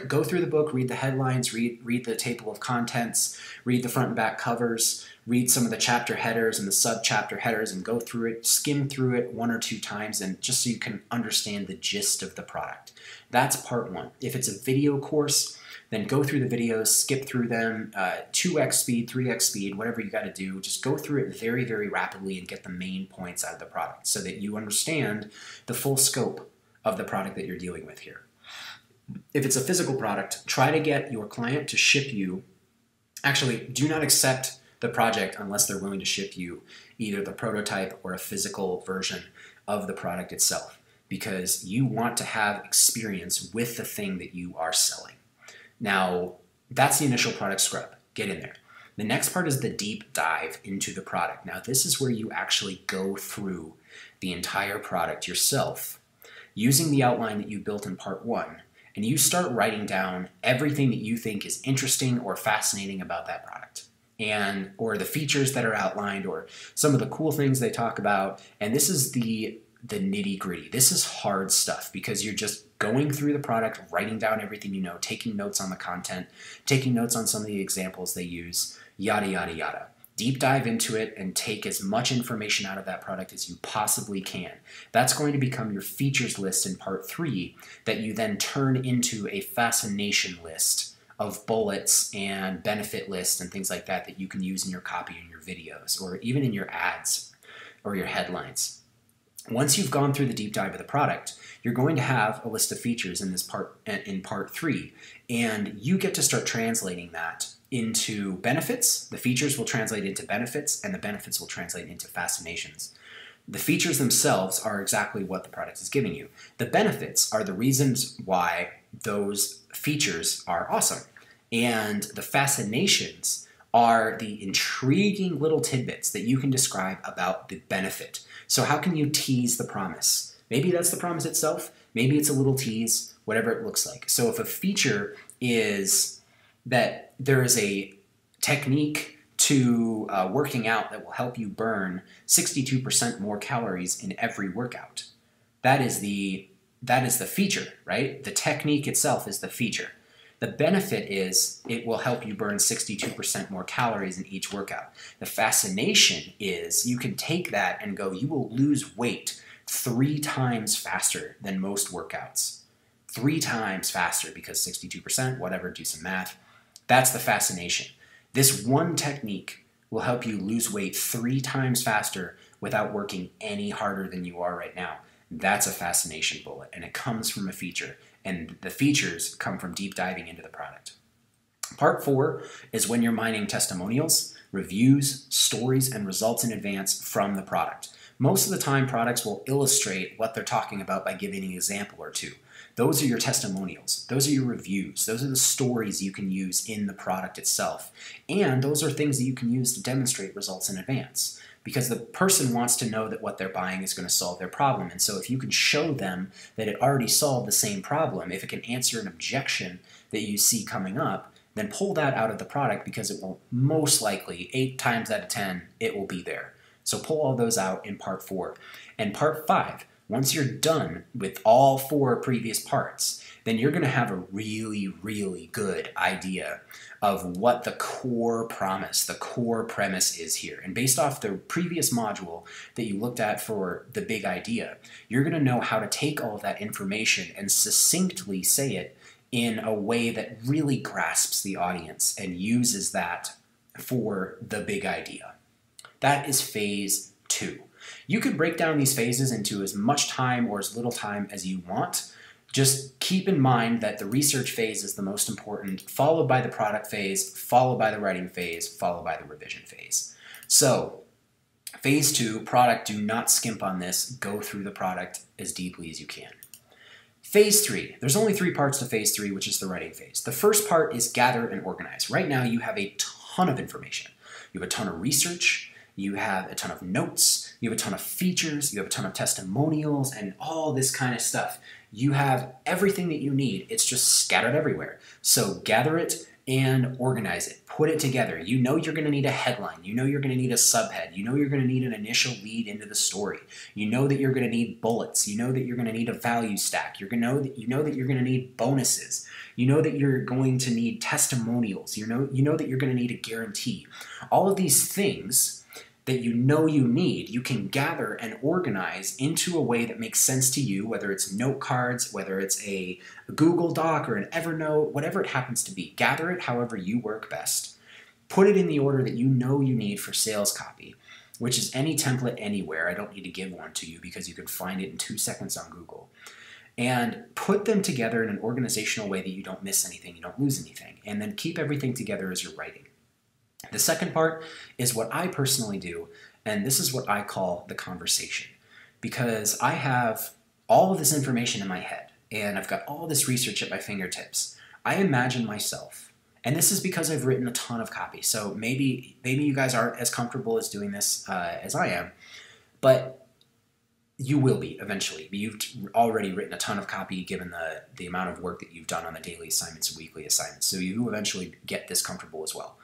go through the book, read the headlines, read the table of contents, read the front and back covers, read some of the chapter headers and the sub-chapter headers, and go through it, skim through it 1 or 2 times, and just so you can understand the gist of the product. That's part 1. If it's a video course, then go through the videos, skip through them, 2x speed, 3x speed, whatever you got to do. Just go through it very, very rapidly and get the main points out of the product so that you understand the full scope of the product that you're dealing with here. If it's a physical product, try to get your client to ship you. Actually, do not accept the project unless they're willing to ship you either the prototype or a physical version of the product itself, because you want to have experience with the thing that you are selling. Now, that's the initial product scrub. Get in there. The next part is the deep dive into the product. Now, this is where you actually go through the entire product yourself using the outline that you built in part 1, and you start writing down everything that you think is interesting or fascinating about that product, or the features that are outlined, or some of the cool things they talk about. And this is the the nitty-gritty. This is hard stuff because you're just going through the product, writing down everything you know, taking notes on the content, taking notes on some of the examples they use, yada, yada, yada. Deep dive into it and take as much information out of that product as you possibly can. That's going to become your features list in part 3 that you then turn into a fascination list of bullets and benefit lists and things like that that you can use in your copy in your videos or even in your ads or your headlines. Once you've gone through the deep dive of the product, you're going to have a list of features in part 3, and you get to start translating that into benefits. The features will translate into benefits, and the benefits will translate into fascinations. The features themselves are exactly what the product is giving you. The benefits are the reasons why those features are awesome. And the fascinations are the intriguing little tidbits that you can describe about the benefit. So how can you tease the promise? Maybe that's the promise itself. Maybe it's a little tease, whatever it looks like. So if a feature is that there is a technique to working out that will help you burn 62% more calories in every workout, that is the feature, right? The technique itself is the feature. The benefit is it will help you burn 62% more calories in each workout. The fascination is you can take that and go, you will lose weight 3 times faster than most workouts. 3 times faster because 62%, whatever, do some math. That's the fascination. This one technique will help you lose weight 3 times faster without working any harder than you are right now. That's a fascination bullet, and it comes from a feature. And the features come from deep diving into the product. Part 4 is when you're mining testimonials, reviews, stories, and results in advance from the product. Most of the time, products will illustrate what they're talking about by giving an example or two. Those are your testimonials. Those are your reviews. Those are the stories you can use in the product itself. And those are things that you can use to demonstrate results in advance, because the person wants to know that what they're buying is going to solve their problem. And so if you can show them that it already solved the same problem, if it can answer an objection that you see coming up, then pull that out of the product, because it will most likely, 8 times out of 10, it will be there. So pull all those out in part 4. And part 5, once you're done with all 4 previous parts, then you're going to have a really, really good idea of what the core promise, the core premise is here. And based off the previous module that you looked at for the big idea, you're going to know how to take all of that information and succinctly say it in a way that really grasps the audience and uses that for the big idea. That is phase 2. You could break down these phases into as much time or as little time as you want. Just keep in mind that the research phase is the most important, followed by the product phase, followed by the writing phase, followed by the revision phase. So, phase 2, product, do not skimp on this. Go through the product as deeply as you can. Phase 3, there's only 3 parts to phase 3, which is the writing phase. The first part is gather and organize. Right now you have a ton of information. You have a ton of research, you have a ton of notes, you have a ton of features, you have a ton of testimonials, and all this kind of stuff. You have everything that you need. It's just scattered everywhere. So gather it and organize it. Put it together. You know you're going to need a headline. You know you're going to need a subhead. You know you're going to need an initial lead into the story. You know that you're going to need bullets. You know that you're going to need a value stack. You know that you're going to need bonuses. You know that you're going to need testimonials. You know that you're going to need a guarantee. All of these things that you know you need, you can gather and organize into a way that makes sense to you, whether it's note cards, whether it's a Google Doc or an Evernote, whatever it happens to be. Gather it however you work best. Put it in the order that you know you need for sales copy, which is any template anywhere. I don't need to give one to you because you can find it in 2 seconds on Google. And put them together in an organizational way that you don't miss anything, you don't lose anything, and then keep everything together as you're writing. The second part is what I personally do, and this is what I call the conversation, because I have all of this information in my head, and I've got all this research at my fingertips. I imagine myself, and this is because I've written a ton of copy, so maybe you guys aren't as comfortable as doing this as I am, but you will be eventually. You've already written a ton of copy given the amount of work that you've done on the daily assignments and weekly assignments, so you eventually get this comfortable as well.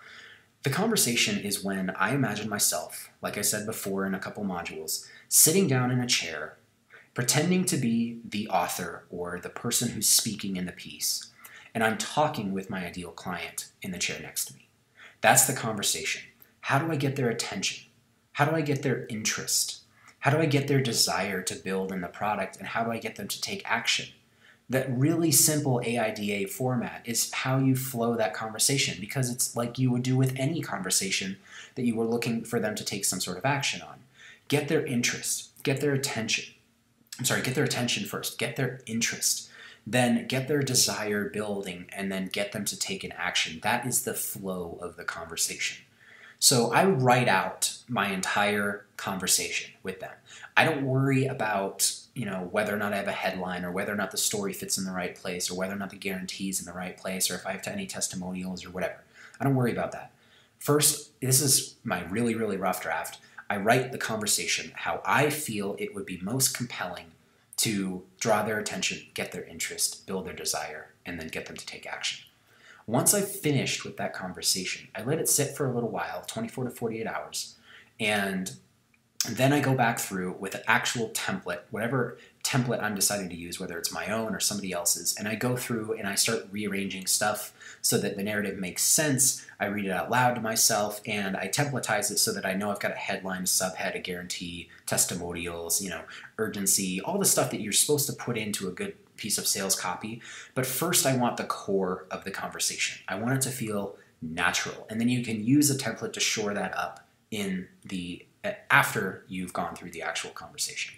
The conversation is when I imagine myself, like I said before in a couple modules, sitting down in a chair pretending to be the author or the person who's speaking in the piece, and I'm talking with my ideal client in the chair next to me. That's the conversation. How do I get their attention? How do I get their interest? How do I get their desire to build in the product, and how do I get them to take action? That really simple AIDA format is how you flow that conversation, because it's like you would do with any conversation that you were looking for them to take some sort of action on. Get their interest, get their attention. Get their attention first, get their interest, then get their desire building, and then get them to take an action. That is the flow of the conversation. So I write out my entire conversation with them. I don't worry about, whether or not I have a headline, or whether or not the story fits in the right place, or whether or not the guarantee's in the right place, or if I have any testimonials or whatever. I don't worry about that. First, this is my really, really rough draft. I write the conversation how I feel it would be most compelling to draw their attention, get their interest, build their desire, and then get them to take action. Once I've finished with that conversation, I let it sit for a little while, 24 to 48 hours, and then I go back through with an actual template, whatever template I'm deciding to use, whether it's my own or somebody else's, and I go through and I start rearranging stuff so that the narrative makes sense. I read it out loud to myself, and I templatize it so that I know I've got a headline, a subhead, a guarantee, testimonials, urgency, all the stuff that you're supposed to put into a good piece of sales copy. But first, I want the core of the conversation. I want it to feel natural, and then you can use a template to shore that up after you've gone through the actual conversation.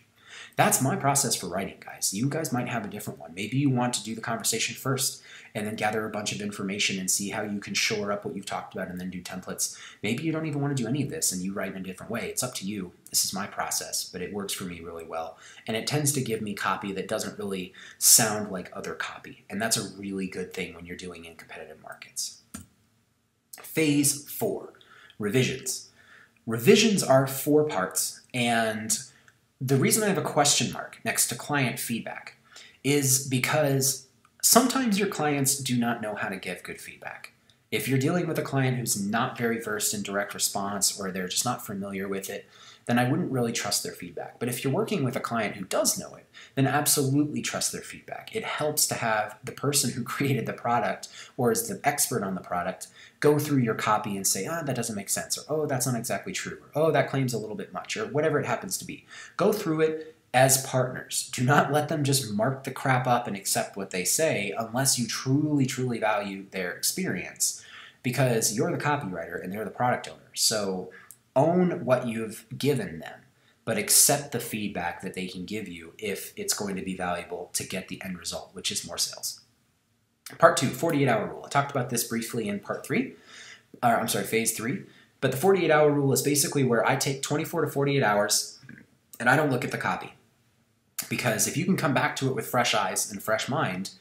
That's my process for writing, guys. You guys might have a different one. Maybe you want to do the conversation first and then gather a bunch of information and see how you can shore up what you've talked about and then do templates. Maybe you don't even want to do any of this and you write in a different way. It's up to you. This is my process, but it works for me really well. And it tends to give me copy that doesn't really sound like other copy. And that's a really good thing when you're doing in competitive markets. Phase 4, revisions. Revisions are 4 parts, and the reason I have a question mark next to client feedback is because sometimes your clients do not know how to give good feedback. If you're dealing with a client who's not very versed in direct response, or they're just not familiar with it, then I wouldn't really trust their feedback. But if you're working with a client who does know it, then absolutely trust their feedback. It helps to have the person who created the product or is the expert on the product go through your copy and say, that doesn't make sense, or oh, that's not exactly true, or oh, that claims a little bit much, or whatever it happens to be. Go through it as partners. Do not let them just mark the crap up and accept what they say unless you truly, truly value their experience, because you're the copywriter and they're the product owner. So own what you've given them, but accept the feedback that they can give you if it's going to be valuable to get the end result, which is more sales. Part 2, 48-hour rule. I talked about this briefly in phase 3, but the 48-hour rule is basically where I take 24 to 48 hours and I don't look at the copy. Because if you can come back to it with fresh eyes and a fresh mind,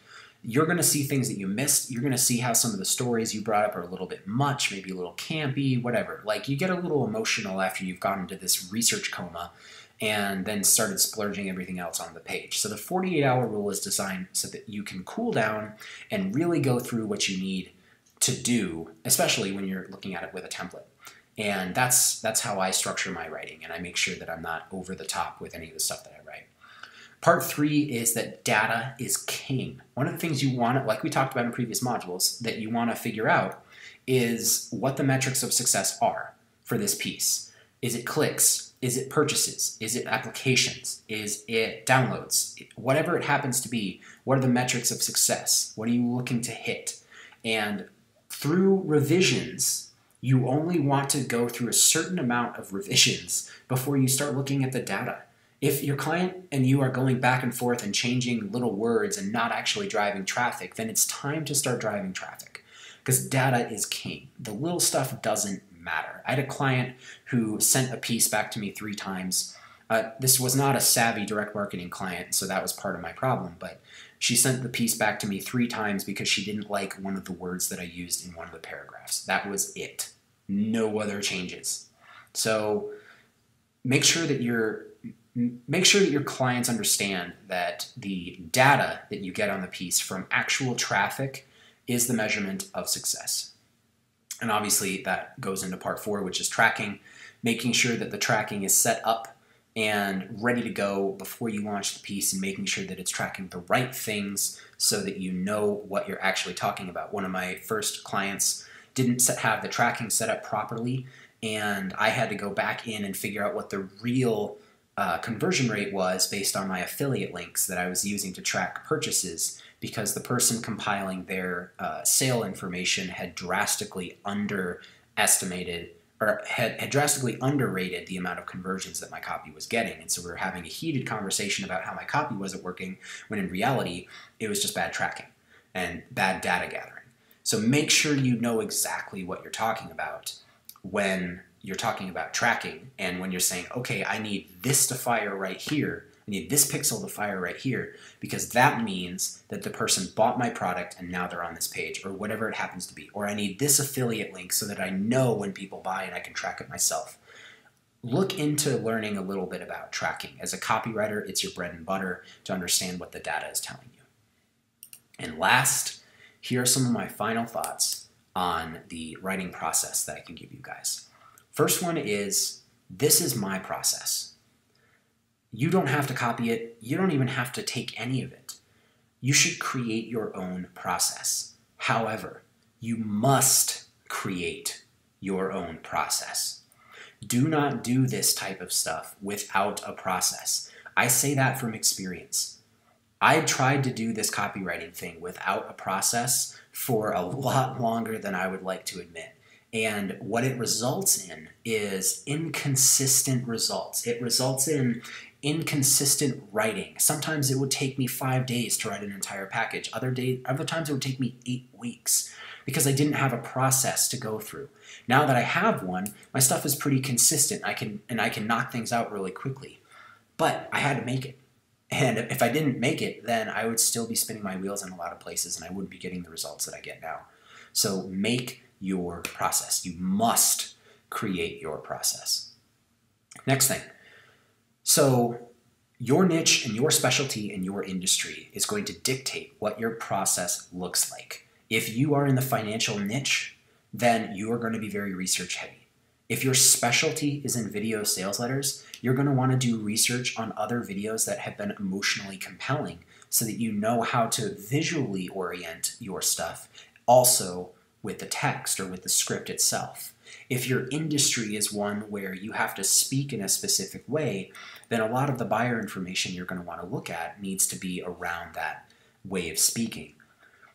you're going to see things that you missed. You're going to see how some of the stories you brought up are a little bit much, maybe a little campy, whatever. Like, you get a little emotional after you've gone into this research coma and then started splurging everything else on the page. So the 48-hour rule is designed so that you can cool down and really go through what you need to do, especially when you're looking at it with a template. And that's how I structure my writing, and I make sure that I'm not over the top with any of the stuff that I write. Part 3 is that data is king. One of the things you want, like we talked about in previous modules, that you want to figure out is what the metrics of success are for this piece. Is it clicks? Is it purchases? Is it applications? Is it downloads? Whatever it happens to be, what are the metrics of success? What are you looking to hit? And through revisions, you only want to go through a certain amount of revisions before you start looking at the data. If your client and you are going back and forth and changing little words and not actually driving traffic, then it's time to start driving traffic, because data is king. The little stuff doesn't matter. I had a client who sent a piece back to me 3 times. This was not a savvy direct marketing client, so that was part of my problem, but she sent the piece back to me 3 times because she didn't like one of the words that I used in one of the paragraphs. That was it. No other changes. So make sure that your clients understand that the data that you get on the piece from actual traffic is the measurement of success. And obviously that goes into part 4, which is tracking, making sure that the tracking is set up and ready to go before you launch the piece, and making sure that it's tracking the right things so that you know what you're actually talking about. One of my first clients didn't have the tracking set up properly, and I had to go back in and figure out what the real conversion rate was based on my affiliate links that I was using to track purchases, because the person compiling their sale information had drastically underestimated or had drastically underrated the amount of conversions that my copy was getting. And so we were having a heated conversation about how my copy wasn't working, when in reality, it was just bad tracking and bad data gathering. So make sure you know exactly what you're talking about when you're talking about tracking, and when you're saying, okay, I need this to fire right here, I need this pixel to fire right here, because that means that the person bought my product and now they're on this page, or whatever it happens to be. Or I need this affiliate link so that I know when people buy and I can track it myself. Look into learning a little bit about tracking. As a copywriter, it's your bread and butter to understand what the data is telling you. And last, here are some of my final thoughts on the writing process that I can give you guys. First one is, this is my process. You don't have to copy it. You don't even have to take any of it. You should create your own process. However, you must create your own process. Do not do this type of stuff without a process. I say that from experience. I tried to do this copywriting thing without a process for a lot longer than I would like to admit. And what it results in is inconsistent results. It results in inconsistent writing. Sometimes it would take me 5 days to write an entire package. Other times it would take me 8 weeks, because I didn't have a process to go through. Now that I have one, my stuff is pretty consistent. I can knock things out really quickly. But I had to make it. And if I didn't make it, then I would still be spinning my wheels in a lot of places, and I wouldn't be getting the results that I get now. So make your process. You must create your process. Next thing. So your niche and your specialty in your industry is going to dictate what your process looks like. If you are in the financial niche, then you are going to be very research heavy. If your specialty is in video sales letters, you're going to want to do research on other videos that have been emotionally compelling, so that you know how to visually orient your stuff, also with the text or with the script itself. If your industry is one where you have to speak in a specific way, then a lot of the buyer information you're going to want to look at needs to be around that way of speaking.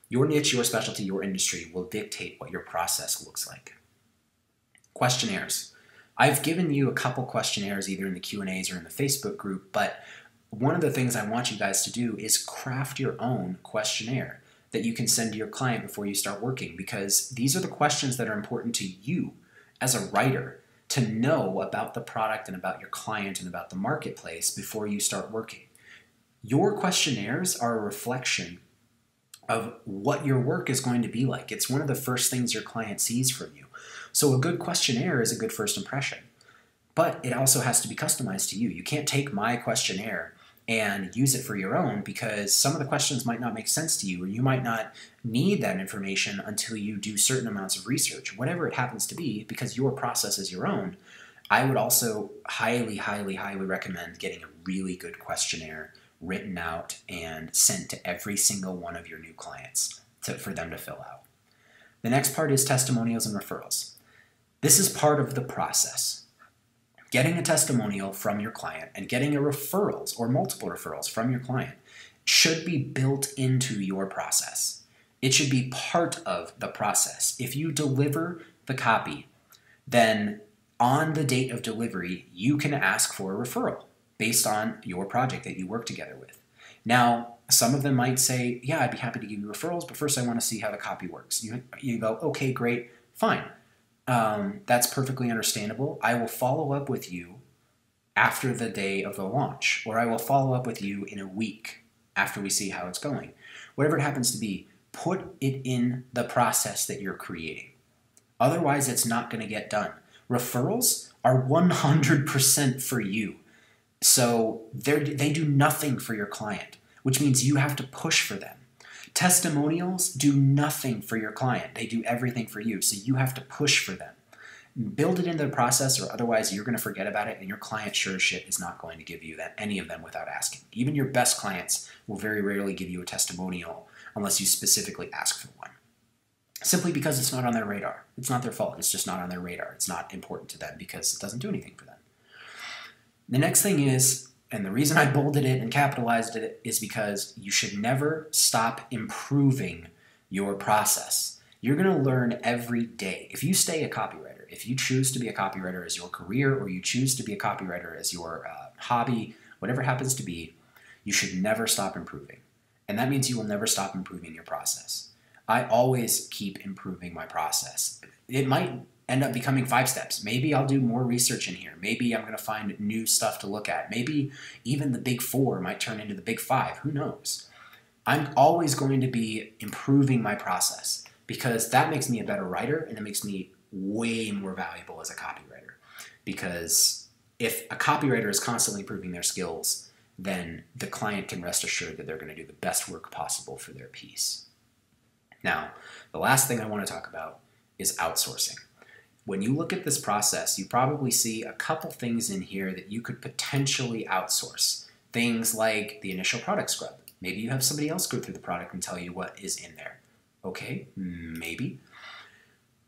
Your niche, your specialty, your industry will dictate what your process looks like. Questionnaires. I've given you a couple questionnaires either in the Q&As or in the Facebook group, but one of the things I want you guys to do is craft your own questionnaire that you can send to your client before you start working, because these are the questions that are important to you as a writer to know about the product and about your client and about the marketplace before you start working. Your questionnaires are a reflection of what your work is going to be like. It's one of the first things your client sees from you. So a good questionnaire is a good first impression, but it also has to be customized to you. You can't take my questionnaire and use it for your own, because some of the questions might not make sense to you, or you might not need that information until you do certain amounts of research, whatever it happens to be, because your process is your own. I would also highly, highly, highly recommend getting a really good questionnaire written out and sent to every single one of your new clients for them to fill out. The next part is testimonials and referrals. This is part of the process. Getting a testimonial from your client and getting a referrals or multiple referrals from your client should be built into your process. It should be part of the process. If you deliver the copy, then on the date of delivery, you can ask for a referral based on your project that you work together with. Now, some of them might say, yeah, I'd be happy to give you referrals, but first I want to see how the copy works. You go, okay, great, fine. That's perfectly understandable. I will follow up with you after the day of the launch, or I will follow up with you in a week after we see how it's going. Whatever it happens to be, put it in the process that you're creating. Otherwise, it's not going to get done. Referrals are 100% for you. So they do nothing for your client, which means you have to push for them. Testimonials do nothing for your client. They do everything for you, so you have to push for them. build it into the process, or otherwise you're going to forget about it, and your client sure as shit is not going to give you that, any of them, without asking. Even your best clients will very rarely give you a testimonial unless you specifically ask for one. Simply because it's not on their radar. It's not their fault. It's just not on their radar. It's not important to them because it doesn't do anything for them. The next thing is, and the reason I bolded it and capitalized it, is because you should never stop improving your process. You're going to learn every day. If you stay a copywriter, if you choose to be a copywriter as your career, or you choose to be a copywriter as your hobby, whatever happens to be, you should never stop improving. And that means you will never stop improving your process. I always keep improving my process. It might end up becoming 5 steps. Maybe I'll do more research in here. Maybe I'm going to find new stuff to look at. Maybe even the big 4 might turn into the big 5. Who knows? I'm always going to be improving my process because that makes me a better writer, and it makes me way more valuable as a copywriter. Because if a copywriter is constantly improving their skills, then the client can rest assured that they're going to do the best work possible for their piece. Now, the last thing I want to talk about is outsourcing. When you look at this process, you probably see a couple things in here that you could potentially outsource. Things like the initial product scrub. Maybe you have somebody else go through the product and tell you what is in there. Okay, maybe.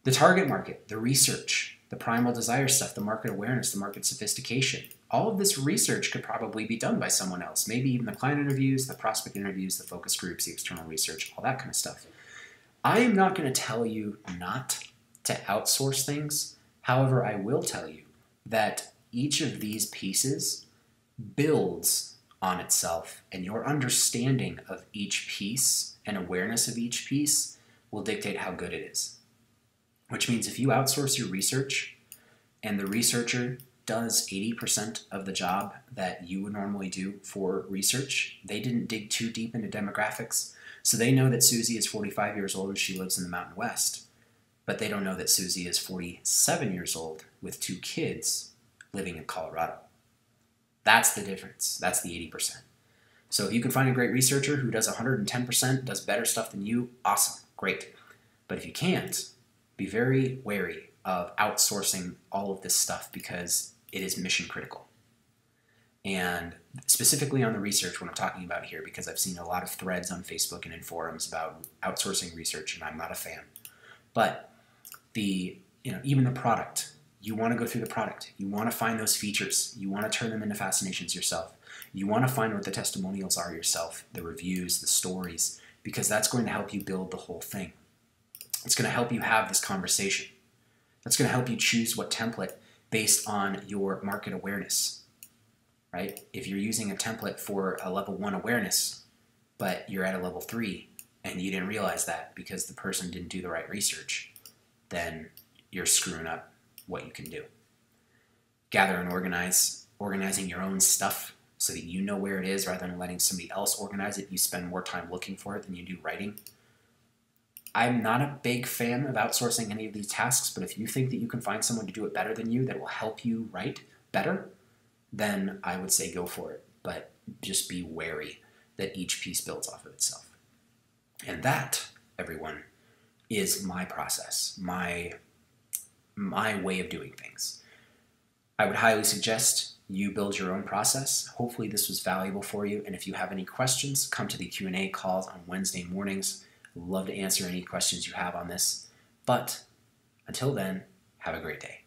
The target market, the research, the primal desire stuff, the market awareness, the market sophistication. All of this research could probably be done by someone else. Maybe even the client interviews, the prospect interviews, the focus groups, the external research, all that kind of stuff. I am not going to tell you not to outsource things. However, I will tell you that each of these pieces builds on itself, and your understanding of each piece and awareness of each piece will dictate how good it is. Which means if you outsource your research and the researcher does 80% of the job that you would normally do for research, they didn't dig too deep into demographics, so they know that Susie is 45 years old and she lives in the Mountain West, but they don't know that Susie is 47 years old with 2 kids living in Colorado. That's the difference. That's the 80%. So if you can find a great researcher who does 110%, does better stuff than you, awesome, great. But if you can't, be very wary of outsourcing all of this stuff because it is mission critical. And specifically on the research, what I'm talking about here, because I've seen a lot of threads on Facebook and in forums about outsourcing research, and I'm not a fan. But even the product, you want to go through the product. You want to find those features. You want to turn them into fascinations yourself. You want to find what the testimonials are yourself, the reviews, the stories, because that's going to help you build the whole thing. It's going to help you have this conversation. That's going to help you choose what template based on your market awareness. Right? If you're using a template for a level 1 awareness, but you're at a level 3 and you didn't realize that because the person didn't do the right research, then you're screwing up what you can do. Gather and organize, organizing your own stuff so that you know where it is rather than letting somebody else organize it. You spend more time looking for it than you do writing. I'm not a big fan of outsourcing any of these tasks, but if you think that you can find someone to do it better than you that will help you write better, then I would say go for it. But just be wary that each piece builds off of itself. And that, everyone, is my process, my way of doing things. I would highly suggest you build your own process. Hopefully this was valuable for you. And if you have any questions, come to the Q&A calls on Wednesday mornings. I'd love to answer any questions you have on this. But until then, have a great day.